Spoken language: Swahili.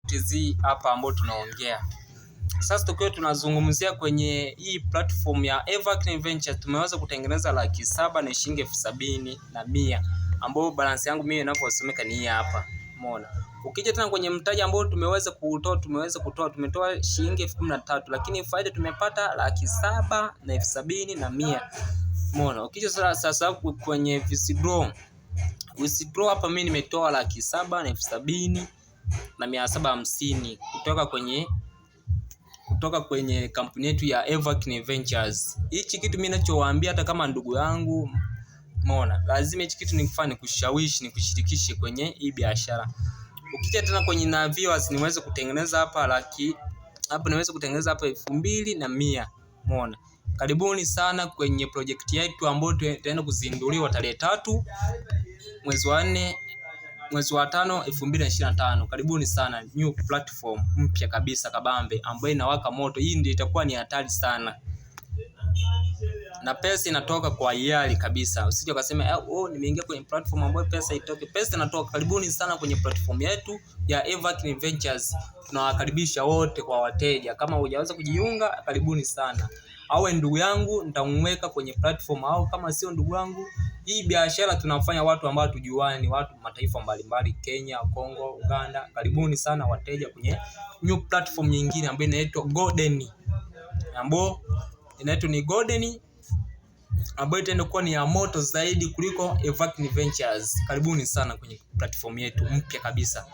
TZ hapa ambao tunaongea. Sasa tukiwa tunazungumzia kwenye hii platform ya Evergreen Ventures, tumeweza kutengeneza 700,000 na shilingi 70,100 ambao balance yangu mimi inavyosomeka ni hii hapa. Umeona? Ukija tena kwenye mtaji ambao tumetoa shilingi 13,000 lakini faida tumepata 700,000 na 70,100. Umeona? Ukija sasa kwenye withdraw hapa mimi nimetoa 700,000 na 70,750 kutoka kwenye kampuni yetu ya Evergreen Ventures. Hichi kitu mimi ninachowaambia hata kama ndugu yangu, umeona, lazima hichi kitu nikifanye kushawishi, nikushirikishe kwenye hii biashara. Ukija tena kwenye na viewers niweze kutengeneza hapa niweze kutengeneza hapa 2,100. Umeona? Karibuni sana kwenye project yetu ambayo tutaenda kuzinduliwa tarehe 3 mwezi wa 5 2025. Karibuni sana, new platform mpya kabisa kabambe ambayo inawaka moto. Hii ndio itakuwa ni hatari sana. Na pesa inatoka kwa hiari kabisa. Usije ukasema nimeingia kwenye platform ambayo pesa itoke. Pesa inatoka. Karibuni sana kwenye platform yetu ya Evergreen Ventures. Tunawakaribisha wote kwa wateja. Kama hujaweza kujiunga, karibuni sana. Awe ndugu yangu nitamweka kwenye platform, au kama sio ndugu yangu, hii biashara tunafanya watu ambao tujuani, watu mataifa mbalimbali, Kenya, Kongo, Uganda. Karibuni sana wateja kwenye new platform nyingine ambayo inaitwa Golden. Ambayo inaitwa ni Golden, ambayo itaenda kuwa ni ya moto zaidi kuliko Evergreen Ventures. Karibuni sana kwenye platform yetu mpya kabisa.